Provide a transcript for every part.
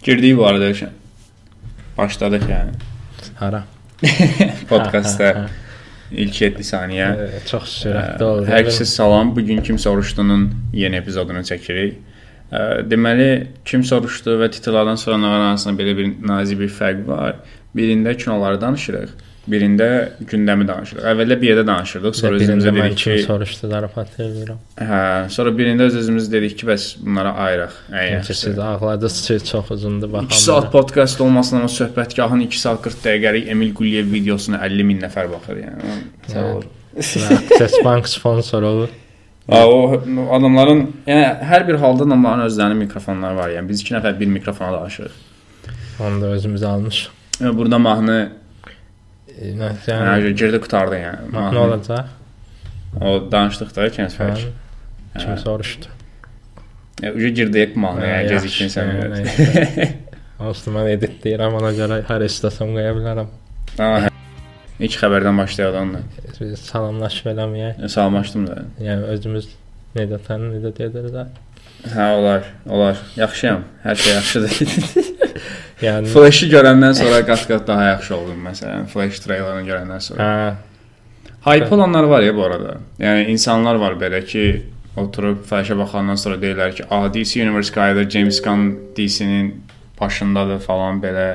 Girdik bu arada. Başladık yani. Hara. Podcast'ta ilk 7 saniyə. Çox sürətli oldu. Hər kəsə salam. Bugün Kim Soruşdu'nun yeni epizodunu çəkirik. Deməli, Kim Soruşdu və titrlərdən soranların arasında belə bir nazik bir fərq var. Birində kinoları danışırıq, birində gündəmi danışırıq. Əvvəldə bir yerdə danışırdıq, sonra özümüzə dedik ki, Kim Soruşdu zarafat edirəm. Sonra birində öz-özümüz dedik ki, bəs bunlara ayıraq. Çünki siz ağladınız ki, çox uzundur baxamda. 2 saat podkast olmasından o söhbətgahın 2 saat 40 dəqiqəlik Emil Quliyev videosuna 50 min nəfər baxır yəni. Sağ ol. Access Bank sponsor olur. O adamların, yəni hər bir halda adamların özlərinin mikrofonları var. Yəni biz 2 nəfər bir mikrofona danışırıq. Onu da özümüz almış. Burada mahnı yəni girdi qutardı yəni. Mahnı olacaq. O danışdıqda kəs fərq. Kim soruşdu? Uca girdik mahnıya, gecikdin sən. Olsun, mən editləyirəm, ona görə hər istəsəm qoya bilərəm. İlk xəbərdən başlayalım da. Biz salamlaşıb eləməyək. Salamlaşdım da. Yəni özümüz necə edirlər də. Hə, olar. Yaxşıyam. Hər şey yaxşıdır. Yəni Flash'ı görəndən sonra qat-qat daha yaxşı oldum məsələn. Flash trailerını görəndən sonra. Hype olanlar var ya bu arada. Yəni insanlar var belə ki, oturub Flash'a baxandan sonra deyirlər ki, DC Universe qayıdır, James Gunn DC'nin başındadır falan belə.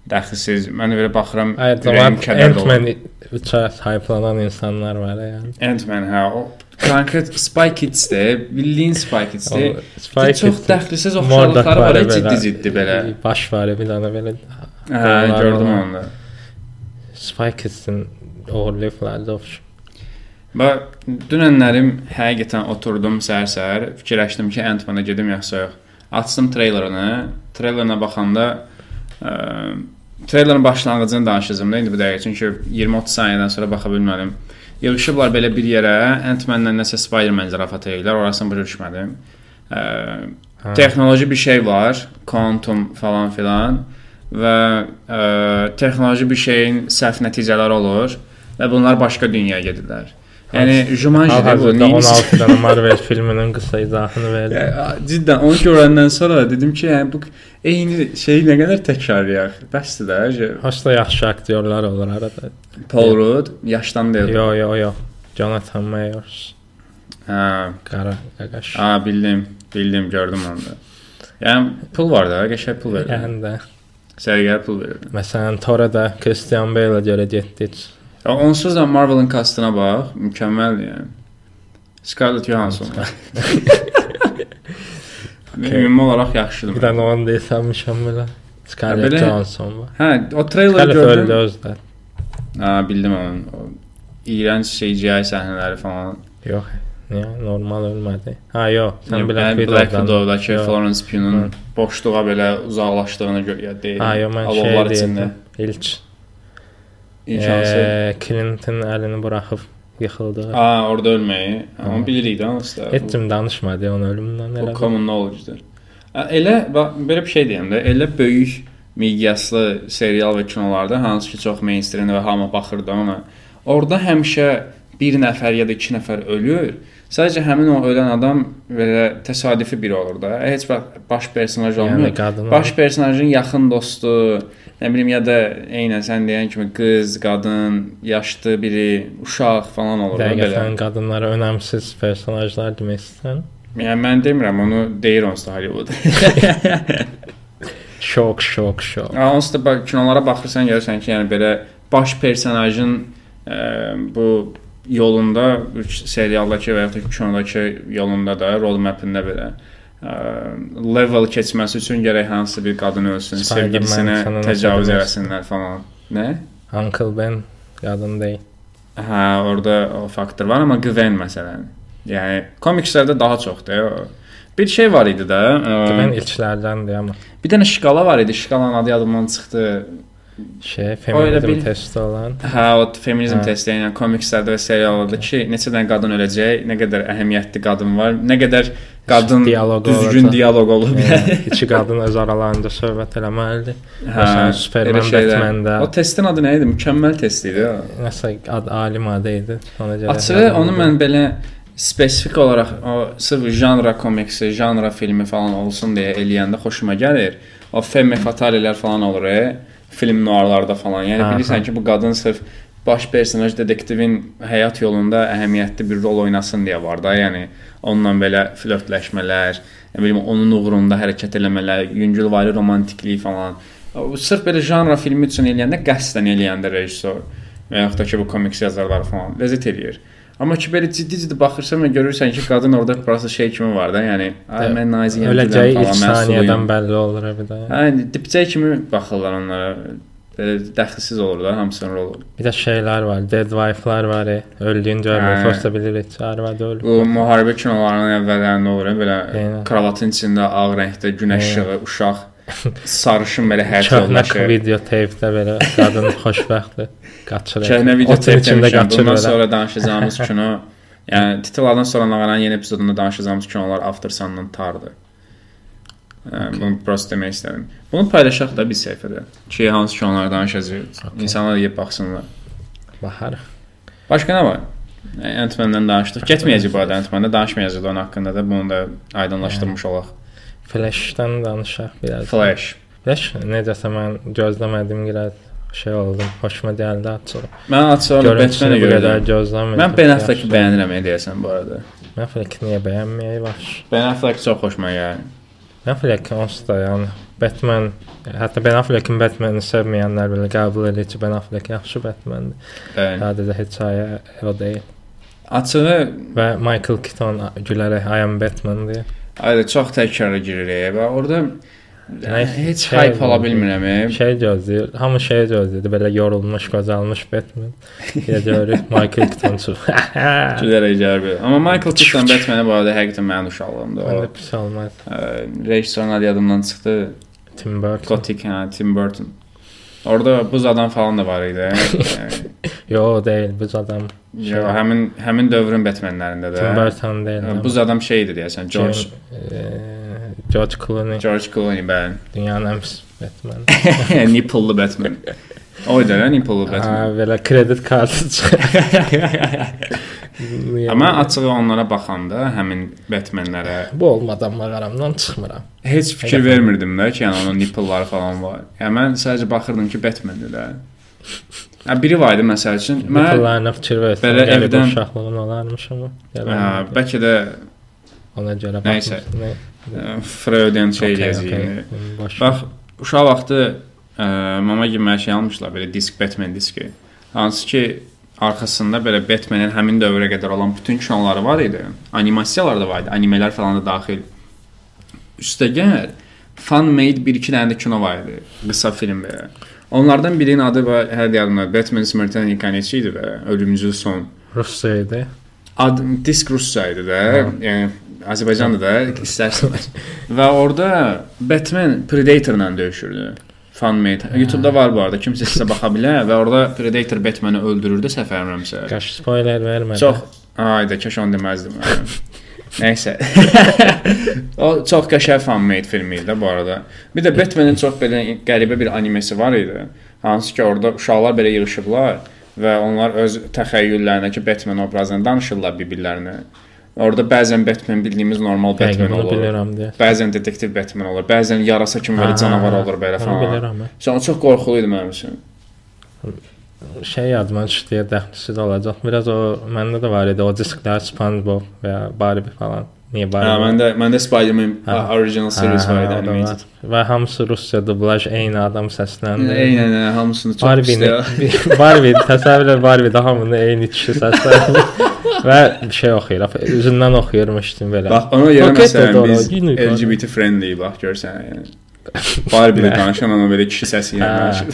Dəxilsiz. Mən belə baxıram, ürəyim kədərli olur. Ant-Man çox hype-lanan insanlar var yəni. Ant-Man hə, o konkret Spy Kids-də, bildiyin Spy Kids-də. Çox dəxilsiz oxşarlıqları var, ciddi belə. Baş var bir dənə belə. Hə, gördüm onu da. Spy Kids-in oğurlayıblar da oxşar. Bax, dünənlərim həqiqətən oturdum səhər-səhər, fikirləşdim ki, Ant-Man-a gedim yoxsa yox. Açdım trailerına baxanda trailerin başlanğıcını danışacağım da indi bu dəqiqə, çünki 20-30 saniyədən sonra baxa bilmədim. Yığışıblar belə bir yerə, Ant-Man-la nəsə Spider-Man zarafat edirlər, orasını başa düşmədim. Texnoloji bir şey var, quantum falan filan və texnoloji bir şeyin səhv nəticələri olur və bunlar başqa dünyaya gedirlər. Yəni Jumanji-də bu 16 dənə Marvel filminin qısa izahını verdi. Cidden onu görəndən sonra dedim ki, yəni bu eyni şeyi nə qədər təkrarlayaq. Bəsdir də. Haşda yaxşı aktyorlar olur arada. Paul Rudd yaşdan deyil. Yo. Jonathan Majors. Qara qaqaş. Bildim, gördüm onu da. Yəni pul var da, qəşəng pul verir. Yəni də. Sərgər pul verir. Məsələn, Thor-da Christian Bale-ə görə getdik. Onsuz da Marvel'ın kastına bax, mükəmməldir yəni. Scarlett Johansson. Ümumi olaraq yaxşıdır. Bir dənə onu desəmişəm belə. Scarlett Johansson var. Hə, o trailer gördüm. Öldü özdə. Bildim onu. İğrənc CGI səhnələri falan. Yox, niyə? Normal ölmədi. Yox, sən Black Widow'dakı Florence Pugh'un boşluğa belə uzaqlaşdığını deyil. Alovlar içində. Clinton əlini buraxıb yıxıldı. Orada ölməyi. Onu bilirik də aslında. Heç kim danışmadı onun ölümündən. O common knowledge-dir. Elə belə bir şey deyim də, elə böyük miqyaslı serial və kinolarda hansı ki çox mainstream və hamı baxırdı ona. Orada həmişə bir nəfər ya da 2 nəfər ölür. Sadəcə həmin o ölən adam belə təsadüfi biri olur da. Heç baş personaj olmur. Baş personajın yaxın dostu, nə bilim ya da eynən sən deyən kimi qız, qadın, yaşlı biri, uşaq falan olur belə. Dəqiqətən qadınlara önəmsiz personajlar demək istəyirsən? Yəni mən demirəm, onu deyir onsuz da Hollywood. Şok. Onsuz da kinolara baxırsan görürsən ki, yəni belə baş personajın bu yolunda, serialdakı və ya da kinodakı yolunda da, roadmapında belə level keçməsi üçün gərək hansı bir qadın ölsün, sevgilisinə təcavüz eləsinlər falan. Nə? Uncle Ben qadın deyil. Hə, orada o faktor var, amma Gwen məsələn. Yəni komikslərdə daha çoxdur. Bir şey var idi də. Gwen ilklərdəndir amma. Bir dənə şkala var idi, şkalanın adı yadımdan çıxdı. Feminizm testi olan. Hə, o feminizm testi ilə komikslərdə və seriallarda ki, neçə dənə qadın öləcək, nə qədər əhəmiyyətli qadın var, nə qədər qadın düzgün dialoq olub. 2 qadın öz aralarında söhbət eləməlidir. Məsələn, Superman, Batman-də. O testin adı nə idi? Mükəmməl test idi. Nəsə alim adı idi. Açığı onu mən belə spesifik olaraq o sırf janra komiksi, janra filmi falan olsun deyə eləyəndə xoşuma gəlir. O femme fatalelər falan olur, film noirlarda falan. Yəni bilirsən ki, bu qadın sırf baş personaj detektivin həyat yolunda əhəmiyyətli bir rol oynasın deyə var da. Yəni onunla belə flörtləşmələr, nə bilim onun uğrunda hərəkət eləmələr, yüngülvari romantiklik falan. Sırf belə janra filmi üçün eləyəndə, qəsdən eləyəndə rejissor və yaxud da ki bu komiks yazarları falan ləzzət eləyir. Amma ki belə ciddi baxırsan və görürsən ki, qadın orada prosta şey kimi var da, yəni mən naziyəm öləcəyi ilk saniyədən bəlli olur bir də. Hə, dipçək kimi baxırlar onlara. Belə dəxilsiz olur da hamısının rolu. Bir də şeylər var, dead wife-lar var, öldüyün görmür, prosta bilirik, arvadı ölür. Bu müharibə kinolarının əvvəllərində olur, belə kravatın içində ağ rəngdə günəş işığı, uşaq sarışın belə həyat yoldaşı. Köhnə video teypdə belə qadın xoşbəxtdir, qaçır. Köhnə video teypdə bundan sonra danışacağımız kino, yəni titrlardan sonra Nağaranın yeni epizodunda danışacağımız kinolar Aftersun'dan tardır. Bunu prosto demək istədim. Bunu paylaşaq da bir səhifədə. Ki, hansı kinolar danışacağıq. İnsanlar yeyib baxsınlar. Baxarıq. Başqa nə var? Ant-Man'dan danışdıq. Getməyəcək bu arada Ant-Man'da, danışmayacaq onun haqqında da. Bunu da aydınlaşdırmış olaq. Flash'dan danışaq biraz. Flash, necəsə mən gözləmədim biraz şey oldum. Xoşuma gəldi açıq. Mən açıq Batman'ı gördüm. Mən Ben Affleck'i bəyənirəm deyəsən bu arada. Ben Affleck'i niyə bəyənməyək var? Ben Affleck çox xoşuma gəlir. Ben Affleck onsuz da yəni Batman, hətta Ben Affleck'in Batman'ı sevməyənlər belə qəbul edir ki, Ben Affleck yaxşı Batman'dır. Sadəcə hekayə o deyil. Açığı və Michael Keaton gülərək I am Batman deyə. Ayda çox təkrara girir və orada heç hype ala bilmirəm. Şey gözləyir, hamı şey gözləyir, belə yorulmuş, qocalmış Batman. Deyə görürük Michael Keaton çox. Gülərək gəlir. Amma Michael Keaton Batman-ə bu arada həqiqətən mənim uşaqlığımdır. Məndə pis olmaz. Rejissorun adı yadımdan çıxdı. Tim Burton. Gothic, Tim Burton. Orada buz adam falan da var idi. Yo, deyil, buz adam. Yo, həmin dövrün Batmanlərində də. Tim Burton deyil. Buz adam şeydi deyəsən, George Clooney. George Clooney, bəli. Dünyanın ən pis Batman. Nipple'lı Batman. Oydu da Nipple'lı Batman. Belə kredit kartı çıxır. Amma açığı onlara baxanda həmin Batmanlərə bu olmadan mağaramdan çıxmıram. Heç fikir vermirdim də ki, yəni onun nipple'ları falan var. Yəni mən sadəcə baxırdım ki, Batmandir də. Biri var idi məsəl üçün. Nipple'larına fikir versən, belə evdən uşaqlığın olarmış amma. Bəlkə də ona görə baxmışdım. Freudian şey eləyəcəyini. Bax, uşaq vaxtı mama kimi şey almışlar, belə disk, Batman diski. Hansı ki, arxasında belə Batman'in həmin dövrə qədər olan bütün kinoları var idi. Animasiyalar da var idi, animelər falan da daxil. Üstəgəl fan-made 1-2 dənə də kino var idi, qısa film belə. Onlardan birinin adı hər yadımda Batman Smrtelniy Konec idi və Ölümcül Son. Rusca idi. Disk Rusca idi də, yəni Azərbaycanda da istərsiniz. Və orada Batman Predator'la döyüşürdü. Fan-made. YouTube'da var bu arada. Kimsə sizə baxa bilər və orada Predator Batman'ı öldürürdü səfərlərimsə. Qaş spoiler vermədi. Çox, ayda kaş onu deməzdim. Nəysə. O çox qəşəng fan-made filmi idi bu arada. Bir də Batman'in çox belə qəribə bir animesi var idi. Hansı ki orada uşaqlar belə yığılışıblar və onlar öz təxəyyüllərindəki Batman obrazını danışırlar bir-birlərinə. Orada bəzən Batman bildiyimiz normal Batman olur. Bəzən detektiv Batman olur. Bəzən yarasa kimi belə canavar olur belə falan. Sonra çox qorxulu idi mənim üçün. Şey yadıma düşdü deyə dəxlisi də olacaq. Biraz o məndə də var idi. O disklər SpongeBob və Barbie falan. Niyə Barbie? Məndə Spider-Man original series var idi animated. Və hamısı Rusca dublaj, eyni adam səsləndi. Eynən, hamısını çox istəyir. Barbie, təsəvvür et Barbie-də hamını eyni kişi səsləndi. Və bir şey oxuyur, üzündən oxuyurmuşdum belə. Bax, ona görə məsələn biz LGBT friendly bax görsən. Barbie-də danışan amma belə kişi səsi ilə danışır.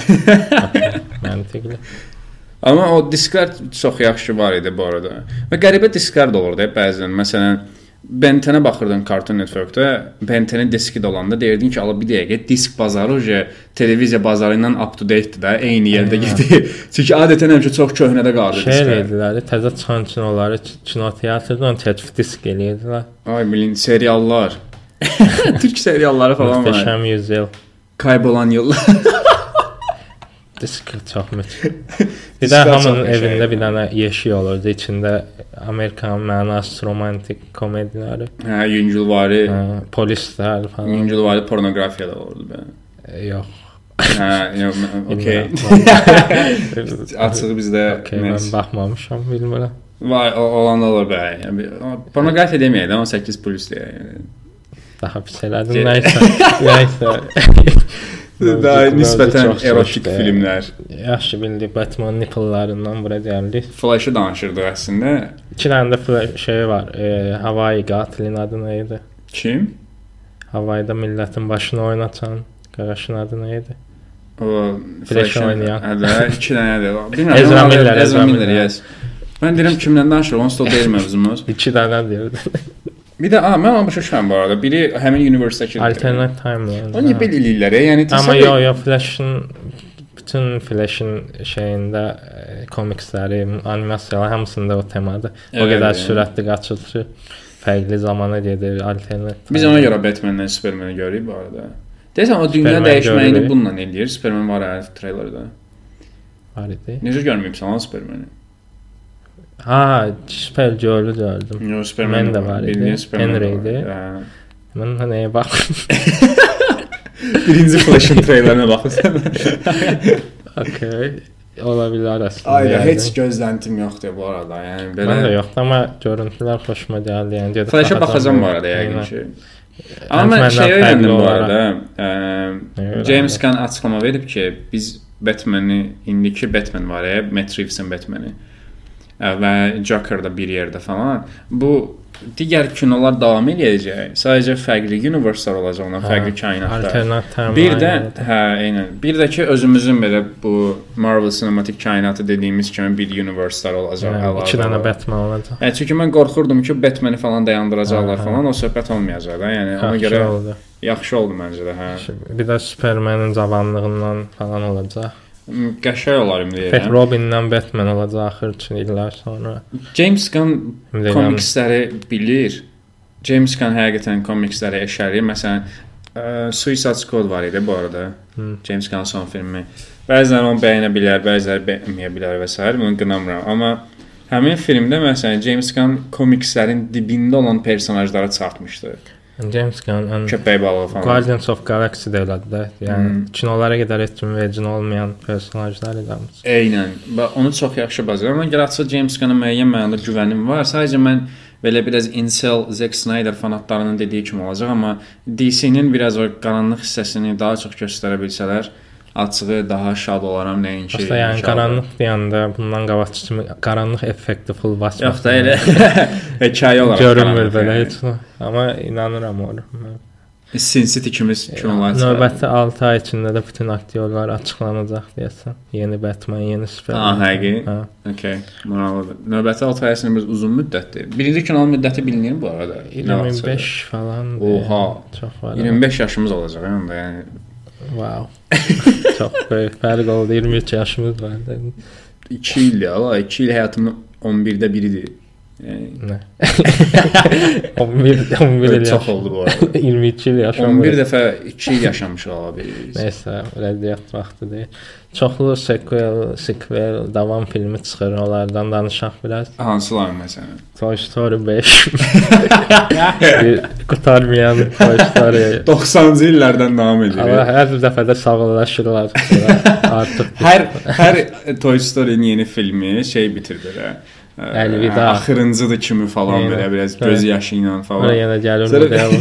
Məntiqli. Amma o disklər çox yaxşı var idi bu arada. Və qəribə disklər də olurdu bəzən. Məsələn, Ben 10-ə baxırdın Cartoon Network-da, Ben 10-in diski də olanda deyirdin ki, ala bir dəqiqə disk bazarı televiziya bazarı ilə up to date-dir də, eyni yerdə gedir. Çünki adətən həmişə çox köhnədə qalır disklər. Şey edilər, təzə çıxan kinoları kinoteatrdan çəkib disk eləyirdilər. Ay bilin, seriallar. Türk serialları falan var. Möhtəşəm yüzyıl. Kaybolan yıllar. Disk çox müthiş. Bir də hamının evində bir dənə yeşik olurdu. İçində Amerikan mənasız romantik komediyaları. Hə, yüngülvari, polislər falan. Yüngülvari pornografiya da olurdu bə. Yox. Hə, yox, okey. Açığı bizdə mən baxmamışam, bilmirəm. Vay, olan da olur bə. Pornografiya deməyək də 18 plus deyə. Daha pis elədim. Nəysə. Daha nisbətən erotik filmlər. Yaxşı bildik, Batman nipple'larından bura gəldik. Flash'ı danışırdıq əslində. 2 dənə də şey var. Hawaii qatilin adı nə idi? Kim? Hawaii'da millətin başını oynatan qardaşın adı nə idi? O Flash oynayan. Hə, 2 dənədir. Bilmirəm. Ezra Miller, yes. Mən deyirəm kimdən danışırıq, onsuz da deyil mövzumuz. 2 dənə deyirdi. Bir də mən onu başa düşmürəm bu arada. Biri həmin universitetdəki Alternate timeline. Onu niyə belə eləyirlər? Yəni amma yox, Flash'ın bütün Flash'ın şeyində komiksləri, animasiyalar hamısında o temadır. O qədər sürətli qaçılır, fərqli zamana gedir, alternate. Biz ona görə Batman-lə Superman-i görürük bu arada. Deyəsən o dünya dəyişməyini bununla eləyir. Superman var treylerdə. Var idi. Necə görməyibsən Superman-i? Ha, Super Joel'u gördüm. Yo, Superman de var idi. Henry'di. Mən nəyə baxdım? Birinci Flash'ın treylerine baxırsan. Okay. Ola bilər əslində. Ayda heç gözləntim yoxdur bu arada. Yəni belə. Mən də yoxdur, amma görüntülər xoşuma gəldi. Yəni gedib Flash'a baxacağam bu arada yəqin ki. Amma mən şey öyrəndim bu arada. James Gunn açıqlama verib ki, biz Batman'i indiki Batman var ya, Matt Reeves'in Batman'i və Joker da bir yerdə falan. Bu digər kinolar davam edəcək. Sadəcə fərqli universlar olacaq, ona fərqli kainatlar. Alternativ. Bir də eynən. Bir də ki özümüzün belə bu Marvel sinematik kainatı dediyimiz kimi bir universlar olacaq. 2 dənə Batman olacaq. Yəni çünki mən qorxurdum ki, Batman'i falan dayandıracaqlar falan, o söhbət olmayacaq da. Yəni ona görə yaxşı oldu məncə də, hə. Bir də Superman'in cavanlığından falan olacaq. Qəşəng olar indi. Robin'dən Batman olacaq axır üçün illər sonra. James Gunn komiksləri bilir. James Gunn həqiqətən komiksləri eşərir. Məsələn, Suicide Squad var idi bu arada. James Gunn son filmi. Bəziləri onu bəyənə bilər, bəziləri bəyənməyə bilər və s. Bunu qınamıram. Amma həmin filmdə məsələn James Gunn komikslərin dibində olan personajlara çatmışdı. James Gunn köpək balığı falan. Guardians of Galaxy də elədi də. Yəni kinolara qədər heç kim vecin olmayan personajlar eləmiş. Eynən. Onu çox yaxşı bacarır. Ona görə açıq James Gunn-a müəyyən mənada güvənim var. Sadəcə mən belə biraz incel Zack Snyder fanatlarının dediyi kimi olacaq, amma DC-nin biraz o qaranlıq hissəsini daha çox göstərə bilsələr, açığı daha şad olaram nəinki. Aslında yəni qaranlıq deyəndə bundan qabaqçı kimi qaranlıq effekti full basmaq. Yox da elə hekayə olaraq görünmür belə heç. Amma inanıram ona. Sin City kimi kinolar. Növbəti 6 ay içində də bütün aktyorlar açıqlanacaq deyəsən. Yeni Batman, yeni Superman. Həqiqi. Okay. Maraqlıdır. Növbəti 6 ay əslində uzun müddətdir. Birinci kinonun müddəti bilinir bu arada. 25 falan. Oha. Çox var. 25 yaşımız olacaq yəni. Wow. Çox böyük fərq oldu. 23 yaşımız var. 2 il ya, 2 il həyatımın 11də biridir. Nə? 11 il çox oldu bu arada. 22 il yaşamışam. 11 dəfə 2 il yaşamışıq ala bilirik. Nəysə, rədiyyat vaxtı deyil. Çoxlu sequel, davam filmi çıxır, onlardan danışaq biraz. Hansılar məsələn? Toy Story 5. Qutarmayan Toy Story. 90-cı illərdən davam edir. Amma hər dəfə də sağollaşırlar. Artıq hər Toy Story-nin yeni filmi şey bitirdir. Əlvida. Axırıncıdır kimi falan belə biraz göz yaşı ilə falan. Ora yenə gəlir model.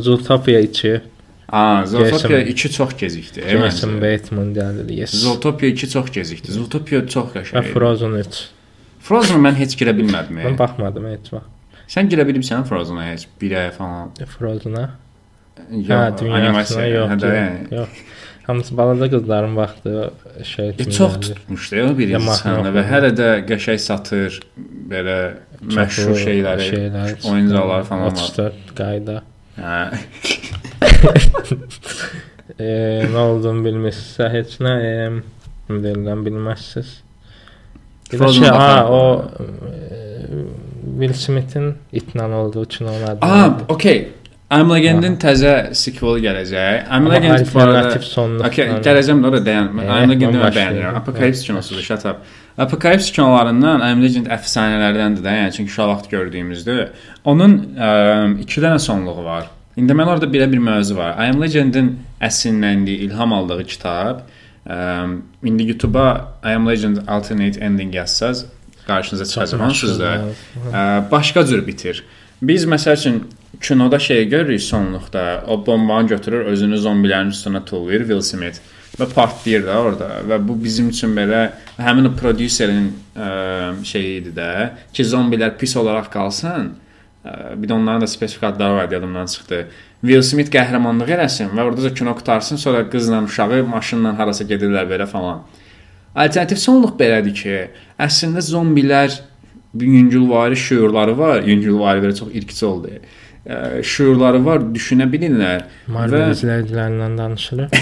Zootopia 2. Zootopia 2 çox gecikdi. Jason Bateman gəlir. Yes. Zootopia 2 çox gecikdi. Zootopia çox qəşəng. Frozen 3. Frozen mən heç girə bilmədim. Mən baxmadım heç vaxt. Sən girə bilibsən Frozen-a heç 1-ə falan? Frozen-a? Yox, animasiya yox. Hamısı balaca qızların vaxtı şey kimi. Çox tutmuşdu ya birinci səhnə və hələ də qəşəng satır, belə məşhur şeyləri, oyuncaqlar falan var. 34 qayda. Hə. Nə olduğunu bilmirsə heç nə deyilən bilməzsiniz. O Will Smith'in itlə olduğu üçün onun adı. Okey. I'm Legend'in təzə sequel gələcək. I'm Legend bu arada gələcəm də orada dayan. I'm Legend'i mən bəyənirəm. Apokalips kinosudur, shut up. Apokalips kinolarından I'm Legend əfsanələrdəndir də, yəni çünki uşaq vaxt gördüyümüzdür. Onun 2 dənə sonluğu var. İndi mən orada bir mövzu var. I'm Legend'in əsinləndiyi, ilham aldığı kitab. İndi YouTube-a I'm Legend alternate ending yazsaz qarşınıza çıxacaq da. Başqa cür bitir. Biz məsəl üçün kinoda şey görürük sonluqda. O bombanı götürür, özünü zombilərin üstünə tullayır Will Smith və partlayır da orada. Və bu bizim üçün belə həmin o prodüserin şeyi idi də ki, zombilər pis olaraq qalsın. Bir də onların da spesifik adları var, yadımdan çıxdı. Will Smith qəhrəmanlıq eləsin və orada da kino qutarsın, sonra qızla uşağı maşınla harasa gedirlər belə falan. Alternativ sonluq belədir ki, əslində zombilər yüngülvari şüurları var. Yüngülvari belə çox irkici oldu. Şüurları var, düşünə bilirlər. Marvel izləyicilərindən danışırıq.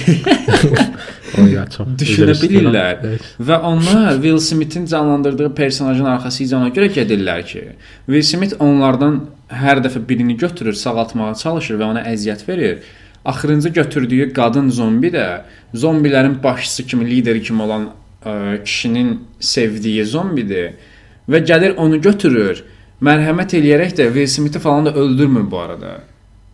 Düşünə bilirlər. Və onlar Will Smith'in canlandırdığı personajın arxasıca ona görə gedirlər ki, Will Smith onlardan hər dəfə birini götürür, sağaltmağa çalışır və ona əziyyət verir. Axırıncı götürdüyü qadın zombi də zombilərin başçısı kimi, lideri kimi olan kişinin sevdiyi zombidir və gəlir onu götürür. Mərhəmət eləyərək də Will Smith'i falan da öldürmür bu arada.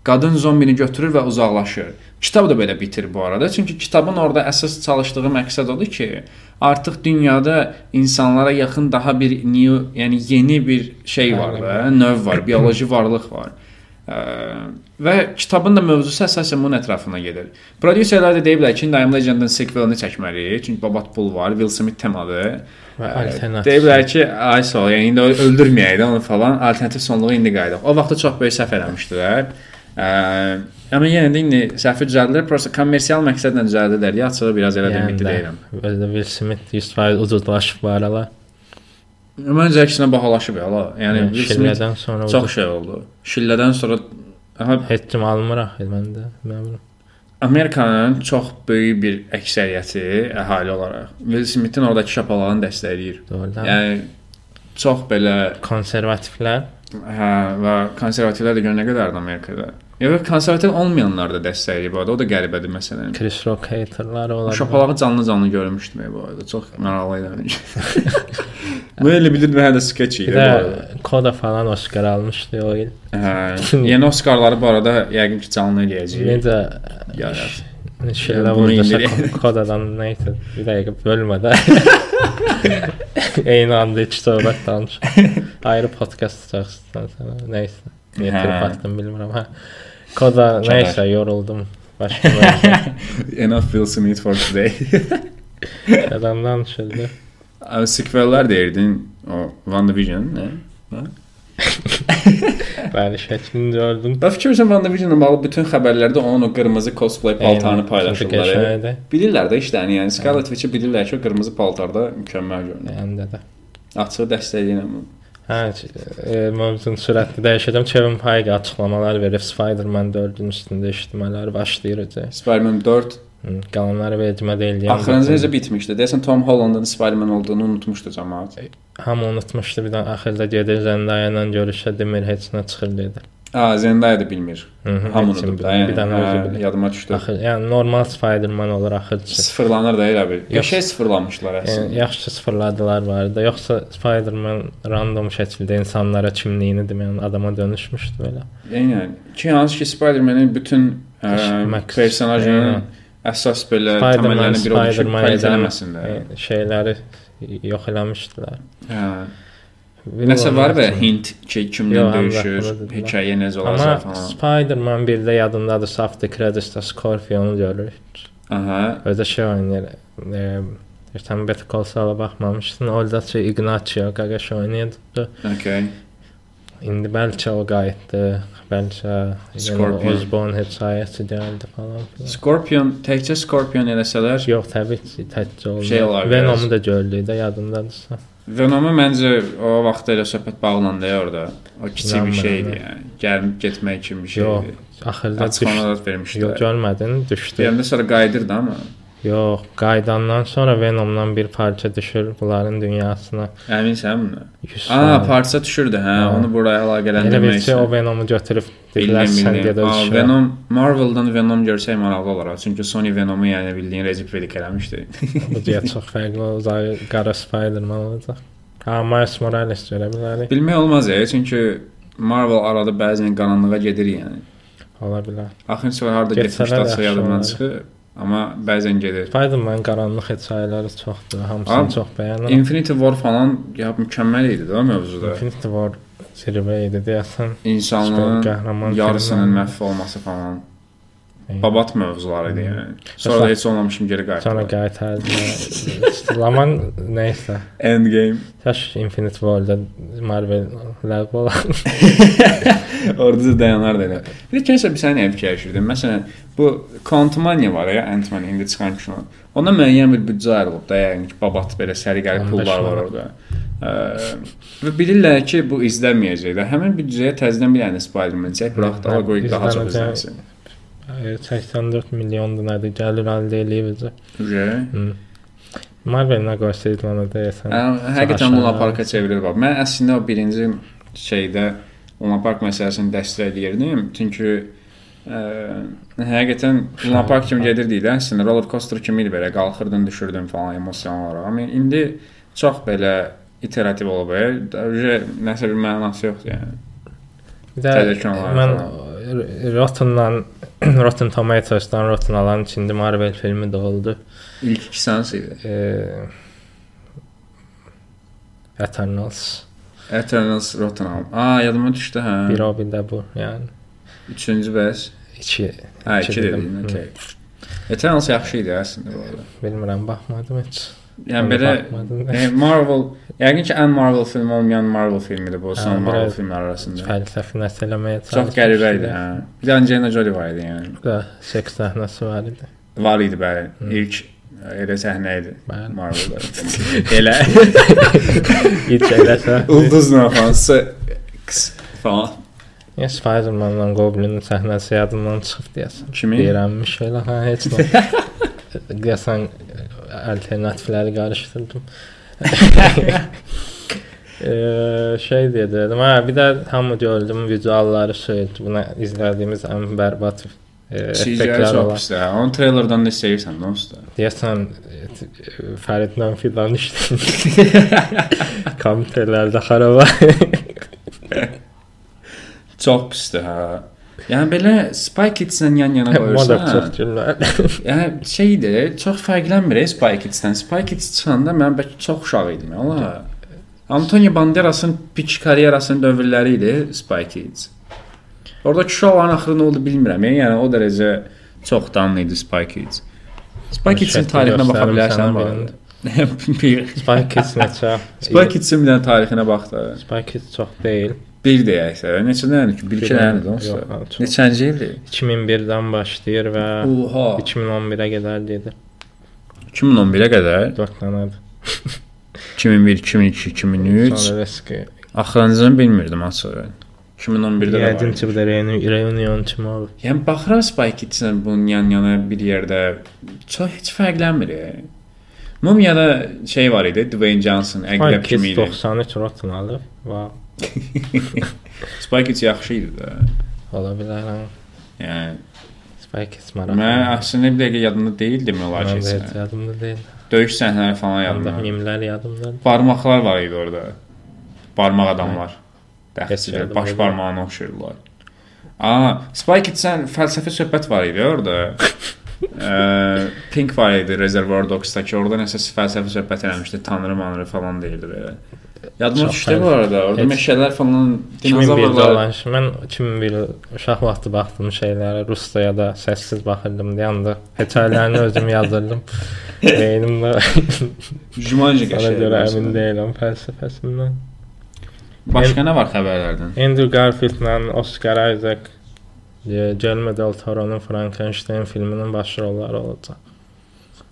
Qadın zombini götürür və uzaqlaşır. Kitab da belə bitir bu arada. Çünki kitabın orada əsas çalışdığı məqsəd odur ki, artıq dünyada insanlara yaxın daha bir yəni yeni bir şey var da, növ var, bioloji varlıq var. Və kitabın da mövzusu əsasən bunun ətrafına gedir. Prodüserlər də deyiblər ki, I'm Legend'in sequelini çəkməliyik. Çünki babat pul var, Will Smith temadır. Deyiblər ki, ay sağ ol, yəni indi öldürməyək də onu falan, alternativ sonluğu indi qayıdaq. O vaxtda çox böyük səhv eləmişdilər. Amma yenə də indi səhvi düzəldilər, prosta kommersial məqsədlə düzəldilər. Ya açığı biraz elə deməkdə deyirəm. Will Smith 100% ucuzlaşıb bu aralar. Məncə əksinə bahalaşıb ya. Yəni Will Smith çox şey oldu. Şillədən sonra heç kim almıraq məndə. Amerikanın çox böyük bir əksəriyyəti əhali olaraq Will Smith'in oradakı şapalağını dəstəkləyir. Doğrudan. Yəni çox belə konservativlər. Hə, və konservativlər də gör nə qədərdir Amerikada. Yəni konservativ olmayanlar da dəstəkləyir bu arada. O da qəribədir məsələn. Chris Rock haterları olar. Şapalağı canlı görmüşdüm bu arada. Çox maraqlı idi. Bu elə bilirdim hələ skeç idi bu arada. Koda falan Oscar almışdı o il. Hə. Yeni Oscarları bu arada yəqin ki canlı eləyəcək. Necə yarır. Şeylə vurdusa kodadan neyse bir dəqiqə bölmədə. Eyni anda iki söhbət danış. Ayrı podcast çıxarsan sənə. Neysə. Niyə tərəfdən bilmirəm. Hə. Koda neysə yoruldum. Başqa. Enough Will Smith for today. Adam danışırdı. Sequellər deyirdin o WandaVision, nə? Bəli, şəklini gördüm. Bax fikirləşirəm WandaVision-la bağlı bütün xəbərlərdə onun o qırmızı cosplay paltarını paylaşırlar. Bilirlər də işlərini, yəni Scarlet Witch bilirlər ki, o qırmızı paltarda mükəmməl görünür. Məndə də. Açıq dəstəkləyirəm bunu. Hə, mövzunu sürətli dəyişəcəm. Kevin Feige açıqlamalar verib Spider-Man 4-ün üstündə işləmələr başlayacaq. Spider-Man 4 qalanları vecimə deyildi. Axırıncı necə bitmişdi? Deyəsən Tom Holland'ın Spider-Man olduğunu unutmuşdu cəmaət. Hamı unutmuşdu. Bir də axırda gedir Zendaya ilə görüşə demir, heç nə çıxır dedi. Zendaya da bilmir. Hamı unutub da. Bir dənə özü bilir. Yadıma düşdü. Axır, yəni normal Spider-Man olur axırcı. Sıfırlanır da elə bir. Qəşəng sıfırlamışlar əslində. Yaxşı sıfırladılar var da. Yoxsa Spider-Man random şəkildə insanlara kimliyini deməyən adama dönüşmüşdü belə. Yəni ki, hansı ki Spider-Man-in bütün personajının əsas belə təməllərini bir oldu ki, kvalitələməsin də. Şeyləri yox eləmişdilər. Hə. Nəsə var və hint ki, kimdən döyüşür, hekayə necə olacaq falan. Amma Spider-Man 1-də yadındadır, Safety Credits'da Scorpionu görürük. Aha. Özə şey oynayır. Tam Better Call Saul'a baxmamışdın. Orada Ignacio Qaqaş oynayırdı. Okay. İndi bəlkə o qayıtdı. Bəlkə Osborn hekayəsi gəldi falan. Scorpion, təkcə Scorpion eləsələr? Yox, təbii ki, təkcə olmaz. Venom'u da gördük də, yadındadırsa. Venom'u məncə o vaxtda elə söhbət bağlandı ya orada. O kiçik bir şeydi yəni. Gəlib getmək kimi bir şeydi. Yox, axırda açıqlamalar vermişdilər. Yox, görmədin, düşdü. Deyəndə sonra qayıdırdı amma. Yox, qayıdandan sonra Venomdan bir parça düşür bunların dünyasına. Əminsən buna? Parça düşürdü, hə, onu buraya əlaqələndirmək üçün. Elə o Venomu götürüb dedilər sən gedə düşür. Venom Marvel'dan Venom görsək maraqlı olaraq. Çünki Sony Venomu yəni bildiyin Recep İvedik eləmişdi. Bu diyə çox fərqli olacaq. Qara Spider-Man olacaq. Miles Morales görə bilərik. Bilmək olmaz çünki Marvel arada bəzən qaranlığa gedir yəni. Ola bilər. Axın sonra harda getmişsə yadımdan çıxır, amma bəzən gedir. Spider-Man qaranlıq hekayələri çoxdur, hamısını çox bəyənirəm. Infinity War falan ya mükəmməl idi də mövzuda. Infinity War zirvə idi deyəsən. İnsanlığın yarısının məhv olması falan. Babat mövzuları idi yəni. Sonra da heç olmamışım geri qayıtdı. Sonra qayıtdı. Zaman nəysə. Endgame. Təş Infinity War-da Marvel ləğv olan. Orada dayanar da elə. Bir də kəsə bir sənə fikirləşirdim. Məsələn, bu Quantumania var ya, Ant-Man indi çıxan kino. Ona müəyyən bir büdcə ayrılıb da, yəni ki, babat belə səliqəli pullar var orada. Və bilirlər ki, bu izlənməyəcək də. Həmin büdcəyə təzədən bir dənə Spider-Man çək, burax da qoyub daha çox izlənsin. 84 milyondur nədir, gəlir əldə eləyib. Marvel nə qoysaydı ona deyəsən. Həqiqətən Luna Parka çevirir bax. Mən əslində o birinci şeydə Luna Park məsələsini dəstəkləyirdim. Çünki həqiqətən Luna Park kimi gedirdi də, əslində roller coaster kimi idi belə, qalxırdın, düşürdün falan emosional olaraq. Amma indi çox belə iterativ olub. Nəsə bir mənası yoxdur yəni. Bir də mən Rotten Tomatoes'dan Rotten alan içində Marvel filmi də oldu. İlk ikisi hansı idi? Eternals Rotten aldı. Yadıma düşdü, hə. Bir o, bir də bu, yəni. Üçüncü bəs? İki. Hə, iki dedim, okey. Eternals yaxşı idi əslində bu arada. Bilmirəm, baxmadım heç. Yəni belə Marvel, yəqin ki ən Marvel filmi olmayan Marvel filmidir bu, son Marvel filmlər arasında. Fəlsəfi nəsə eləməyə çalışır. Çox qəribə idi, hə. Bir də Angelina Jolie var idi yəni. Bir də seks səhnəsi var idi. Var idi, bəli. İlk elə səhnə idi Marvel'da. Elə. İlk elə səhnə. Ulduzla falan. Ya Spider-Man-la Goblin səhnəsi yadımdan çıxıb deyəsən. Kimin? Deyirəmmiş elə, hə, heç nə. Deyəsən alternatifləri qarışdırdım. Şey dedim, bir də hamı gördüm vizualları söyledi. Buna izlədiyimiz ən bərbad effektlər olan. Onun trailerdan da istəyirsən, nə usta? Deyəsən Fəridlə filan işləyir. Kompüterlərdə xaraba. Çox pisdir, hə. Yəni belə Spy Kids-lə yan-yana qoyursan. Çox güllər. Yəni şeydir, çox fərqlənmir Spy Kids-dən. Spy Kids çıxanda mən bəlkə çox uşaq idim. Allah. Antonio Banderas'ın pik karyerasının dövrləri idi Spy Kids. Orada uşaqların axırı nə oldu bilmirəm. Yəni o dərəcə çoxdan idi Spy Kids. Spy Kids-in tarixinə baxa bilərsən bax. Spy Kids neçə? Spy Kids-in bir dənə tarixinə bax da. Spy Kids çox deyil. Bir deyəksə, neçədən ki, bir-iki dənədir onsuz. Neçənci ildir? 2001-dən başlayır və 2011-ə qədər gedir. 2011-ə qədər? 4 dənədir. 2001, 2002, 2003. Sonra riski. Axırıncını bilmirdim açığı. 2011-də də var. Yəqin ki, bu da reunion kimi olur. Yəni baxıram Spy Kids-lə bunun yan-yana bir yerdə çox heç fərqlənmir. Mumyada şey var idi, Dwayne Johnson, əqrəb kimi idi. 93 Rotten alıb. Wow. Spy Kids yaxşı idi də. Ola bilər. Yəni Spy Kids maraqlı. Mən əslində bir dəqiqə yadımda deyildi olar ki. Mən də yadımda deyil. Döyüş səhnələri falan yadımda. Mimlər yadımda. Barmaqlar var idi orada. Barmaq adamlar. Dəxsizlər, baş barmağına oxşayırlar. Spy Kids-dən fəlsəfi söhbət var idi orada. Pink var idi Reservoir Dogs-dakı. Orada nəsə fəlsəfi söhbət eləmişdi. Tanrı falan deyildi belə. Yadıma düşdü bu arada. Orada meşələr falan, dinozavrlar. Mən 2001 uşaq vaxtı baxdım şeylərə, rusca ya da səssiz baxırdım deyəndə. Hekayələrini özüm yazırdım. Beynimdə. Jumanji qəşəng. Ona görə əmin deyiləm fəlsəfəsindən. Başqa nə var xəbərlərdən? Andrew Garfieldlə Oscar Isaac, Guillermo del Toro'nun Frankenstein filminin başrolları olacaq.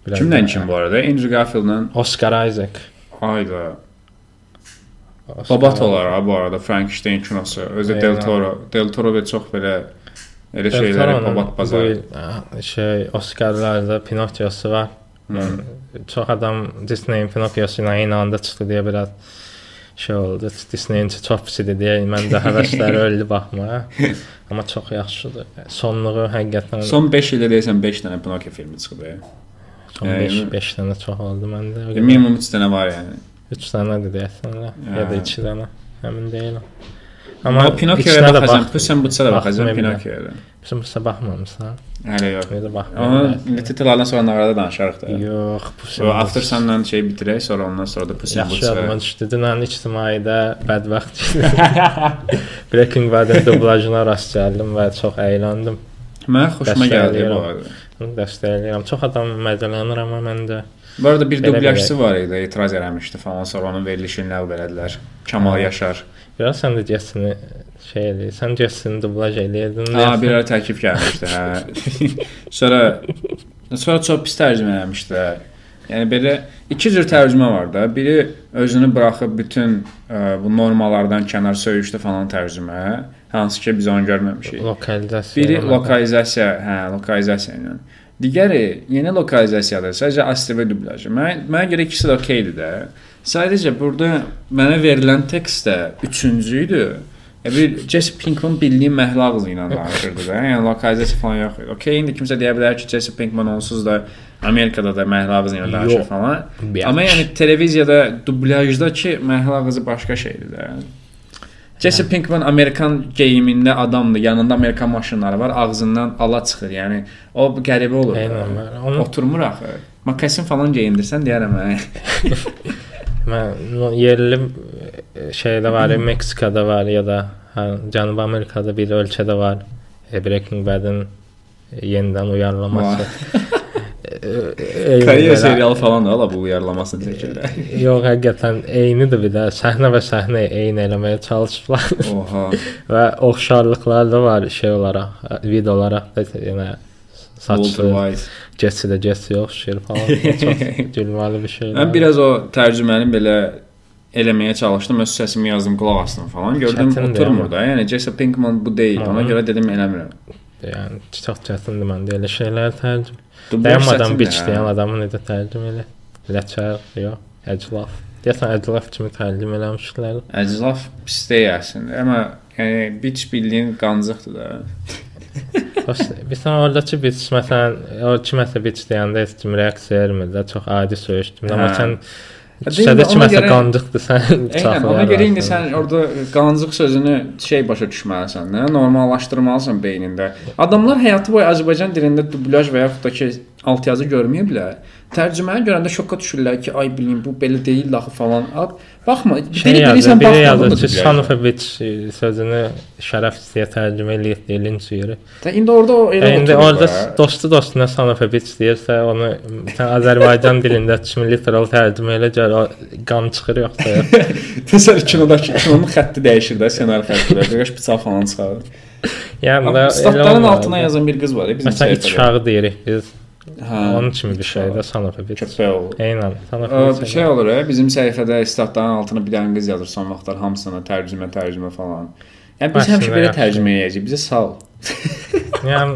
Kimdən kim bu arada? Andrew Garfieldlə Oscar Isaac. Hayda. Babat olar bu arada Frankenstein kinosu. Özü Del Toro da çox belə elə şeyləri babat bazar. Oscarlarda Pinokyosu var. Çox adam Disney-in Pinokkiosuna eyni anda çıxdı deyə biraz şey oldu. Disney-in çox pis idi deyə mən də həvəsləri öldü baxmağa. Amma çox yaxşıdır. Sonluğu həqiqətən son 5 ildə deyəsən 5 dənə Pinokio filmi çıxıb. Son 5 dənə çox oldu məndə. Minimum 3 dənə var yəni. 3 dənədir deyəsən ya da 2 dənə. Həmin deyiləm. Amma Pinokioya baxacağam. Sən bu da baxacağam Pinokioya. Sən bu baxmamısan? Hələ yox. Belə baxmam. Amma titrlərdən sonra nağarada danışarıq da. Yox, bu After Sun-la bitirək, sonra ondan sonra da Puss in Boots. Yaxşı adamın düşdü. Dünən ictimaidə bədbəxt Breaking Bad-in dublajına rast gəldim və çox əyləndim. Mənə xoşuma gəldi bu arada. Dəstəkləyirəm. Çox adam məzələnir, amma mən də bu arada bir dublyajçısı var idi, etiraz eləmişdi falan, sonra onun verilişini ləğv elədilər. Kamal Yaşar. Biraz sən də Jessini şey eləyir. Sən Jessini dublaj eləyirdin. Bir ara təklif gəlmişdi, hə. Sonra çox pis tərcümə eləmişdi. Yəni belə iki cür tərcümə var da. Biri özünü buraxıb bütün bu normalardan kənar söyüşdə falan tərcümə, hansı ki biz onu görməmişik. Lokalizasiya. Biri lokalizasiya, lokalizasiya ilə. Digəri yeni lokalizasiyadır. Sadəcə ASTV dublyajı. Mənə görə ikisi də okeydir də. Sadəcə burada mənə verilən tekst də üçüncü idi. Bir Jesse Pinkman bildiyi məhlə ağzı ilə danışırdı da. Yəni lokalizasiya falan yox idi. Okey, indi kimsə deyə bilər ki, Jesse Pinkman onsuz da Amerikada da məhlə ağzı ilə danışır falan. Amma yəni televiziyada dublyajda məhlə ağzı başqa şeydir də. Jesse Pinkman Amerikan geyimində adamdır, yanında Amerikan maşınları var, ağzından ala çıxır. Yəni o qəribə olur. Eynən, oturmur axı. Makasin falan geyindirsən deyərəm mən. Mən yerli şeydə var, Meksikada var ya da Cənubi Amerikada bir ölkədə var. Breaking Bad-in yenidən uyarlaması. Kariyer serialı falan da bu uyarlamasını çəkirlər. Yox, həqiqətən eynidir bir də. Səhnə və səhnə eyni eləməyə çalışıblar. Oha. Və oxşarlıqlar da var şey olaraq, video olaraq da yenə saçlı Jesse oxşayır falan. Çox gülməli bir şeydir. Mən biraz o tərcüməni belə eləməyə çalışdım. Öz səsimi yazdım, qulaq asdım falan. Gördüm oturmur da. Yəni Jesse Pinkman bu deyil. Ona görə dedim eləmirəm. Yəni çox çətindir məndə elə şeylər tərcümə. Dayanmadan biç deyən adamı necə tərcümə elə? Ləçər, yox, əclaf. Deyəsən əclaf kimi tərcümə eləmişlər. Əclaf pis deyəsin. Amma yəni biç bildiyin qancıqdır da. Bilsən oradakı biç məsələn, o kiməsə biç deyəndə heç kim reaksiya vermir də, çox adi söyüşdür. Amma sən Şədə kiməsə qancıqdır sən. Eynən, ona görə indi sən orada qancıq sözünü başa düşməlisən, normallaşdırmalısan beynində. Adamlar həyatı boyu Azərbaycan dilində dublyaj və yaxud da ki altyazı görməyə bilər. Tərcüməyə görəndə şoka düşürlər ki, ay bilin bu belə deyil axı falan. Baxma, bilirsən baxma. Sanofoviç sözünü şərəf istəyə tərcümə eləyir, linç yeri. İndi orada o elə oturur. İndi orada dostuna Sanofoviç deyirsə, onu sən Azərbaycan dilində kimi literal tərcümə elə gör, o qan çıxır yoxsa. Təsəvvür kinonun xətti dəyişir də, ssenari xətti. Qəş bıçaq falan çıxarır. Yəni statların altına yazan bir qız var ya bizim səhifədə. Məsələn, iç uşağı deyirik biz. Onun kimi bir şeydə Sanofoviç. Köpək olur. Eynən, Sanofoviç. Bir şey olur bizim səhifədə statların altına bir dənə qız yazır son vaxtlar hamısına tərcümə falan. Yəni biz həmişə belə tərcümə edəcəyik. Bizə sağ ol. Yəni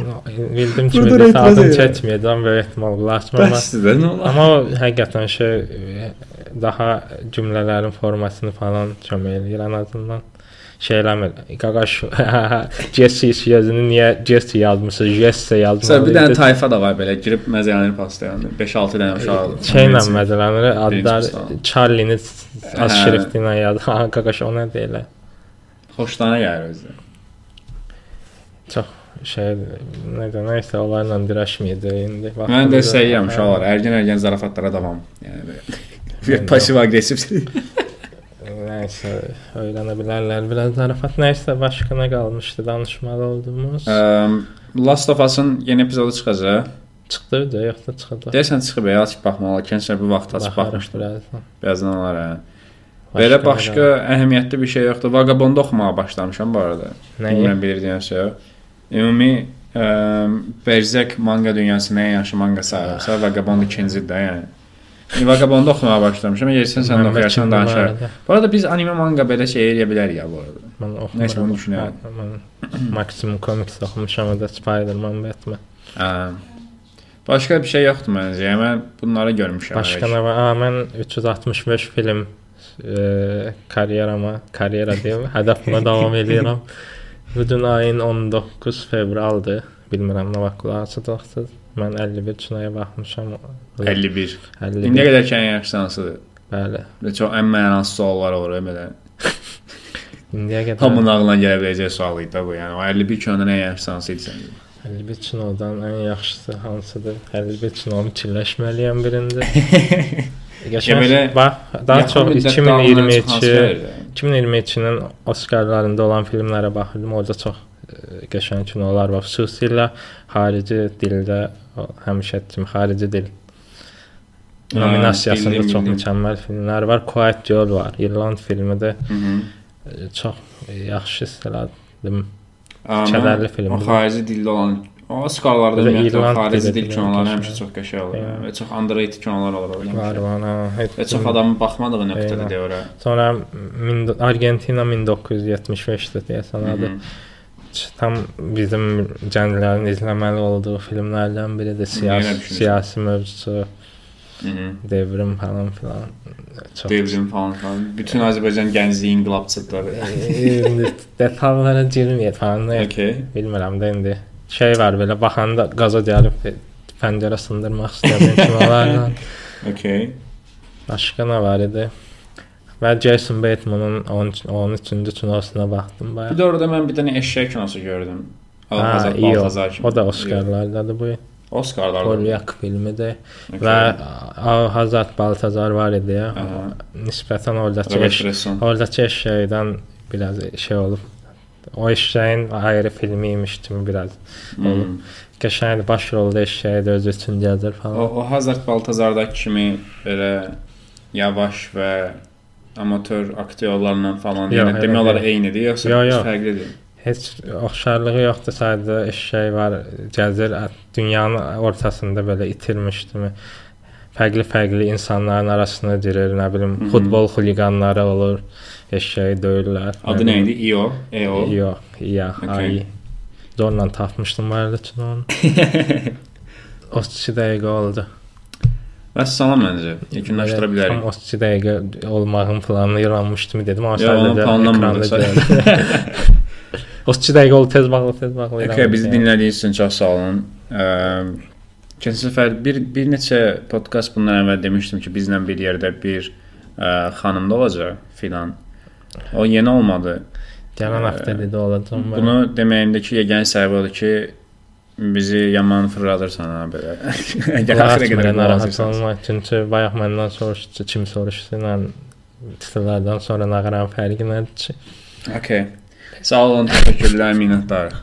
bildim ki, bir saatın çəkməyəcəm və ehtimal bulaşmam. Amma həqiqətən daha cümlələrin formasını falan kömək eləyir ən azından. Şeyləmir. Qaqaş Jesse sözünü niyə Jesse yazmısınız? Jesse yazmalı. Bir dənə tayfa da var belə girib məzələni paslayan. 5-6 dənə uşaq. Şeylə məzələni adlar Charlie-ni az şrifti ilə yazır. Qaqaş ona deyirlər. Xoşdana gəlir özü. Çox nəysə onlarla dirəşməyəcək indi. Mən də səyyəm uşaqlar. Ərgən zarafatlara davam. Yəni pasiv aqressivdir. Nəysə, öyrənə bilərlər biraz zarafat. Nəysə, başqa nə qalmışdı danışmalı olduğumuz? Last of Us-ın yeni epizodu çıxacaq. Çıxdı da, yoxsa çıxacaq? Deyəsən çıxıb, açıb baxmalı. Kənsə bu vaxt açıb baxmışdım. Birazdan olar, Belə başqa əhəmiyyətli bir şey yoxdur. Vagabonda oxumağa başlamışam bu arada. Bilmirəm bilirdiyinizsə. Ümumi Berserk manga dünyasının ən yaxşı manga sayılırsa, Vagabond ikincidir də, yəni. Vagabonda oxumağa başlamışam. Yersən sən də oxuyarsan danışar. Bu arada biz anime manga belə şey eləyə bilərik ya bu arada. Mən oxumuşam. Nəysə bunu düşünürəm. Mən Maximum Comics oxumuşam da Spider-Man, Batman. Başqa bir şey yoxdur məncə. Yəni mən bunları görmüşəm. Başqa nə var? Mən 365 film karyera deyim, hədəfimə davam edirəm. Bu gün ayın 19 fevraldır. Bilmirəm nə vaxt qulaqasıdır. Mən 51 kinoya baxmışam. 51. İndiyə qədər ki, ən yaxşı hansıdır? Bəli. Çox ən mənasız suallar olur belə. İndiyə qədər hamının ağlına gələ biləcək sual idi bu. Yəni o 51 kinodan ən yaxşı hansı idi səncə? 51 kinodan ən yaxşısı hansıdır? 51 kinonu fikirləşməliyəm birində. Bax, daha çox 2022-nin Oskarlarında olan filmlərə baxırdım. Orada çox qəşəng kinolar var. Xüsusilə xarici dildə, həmişə kimi xarici dil nominasiyasında çox mükəmməl filmlər var. Quiet Girl var. İrland filmidir. Çox yaxşı istədim. Kədərli filmdir. O xarici dildə olan Oskarlarda ümumiyyətlə xarici dil kinoları həmişə çox qəşəng olur. Və çox underrated kinolar olur. Və çox adamın baxmadığı nöqtədir ora. Sonra Argentina 1975-də deyəsən adı. Tam bizim gənclərin izləməli olduğu filmlərdən biridir. Siyasi mövzusu, devrim falan filan. Devrim falan. Bütün Azərbaycan gəncliyi inqilabçıdır. Detallara girməyək falan. Bilmirəm də indi. Şey var belə baxanda qaza gəlib pəncərə sındırmaq istəyirəm kinolarla. Başqa nə var idi? Və Jason Bateman'ın 13-cü kinosuna baxdım bayağı. Bir də orada mən bir dənə eşşək kinosu gördüm. O da Oskarlardadır bu. Oskarlarda. Polyak filmidir. Və Hazat Baltazar var idi ya. Nisbətən oradakı eşşəkdən biraz şey olub. O eşşəyin ayrı filmi imiş kimi biraz olub. Qəşəng baş rolda eşşəyi də özü üçün gəzir falan. O Hazat Baltazardakı kimi belə yavaş və amatör aktyorlarla falan yəni demək olar eynidir yoxsa fərqlidir? Heç oxşarlığı yoxdur, sadəcə eşşək var, gəzir, dünyanın ortasında belə itirmiş kimi. Fərqli insanların arasına girir, nə bilim, futbol xuliqanları olur, eşşəyi döyürlər. Adı nə idi? İO? İO. Zorla tapmışdım var üçün onu. 32 dəqiqə oldu. Vəssalam məncə, yekunlaşdıra bilərik. 32 dəqiqə olmağın planını yaranmışdım dedim, amma sadəcə ekranda gördüm. 32 dəqiqə oldu, tez bağlı. Bizi dinlədiyiniz üçün çox sağ olun. Keçən səfər bir neçə podkast bundan əvvəl demişdim ki, bizlə bir yerdə bir xanım da olacaq filan. O yeni olmadı. Gələn həftə dedi olacaq. Bunu deməyimdəki yeganə səbəb odur ki, bizi yaman fırladırsan ha belə. Əgər axıra qədər narahat olma. Çünki bayaq məndən soruşdu, kim soruşdu, titrlərdən sonra nağaran fərqi nədir ki? Sağ olun, təşəkkürlər, minnətdarıq.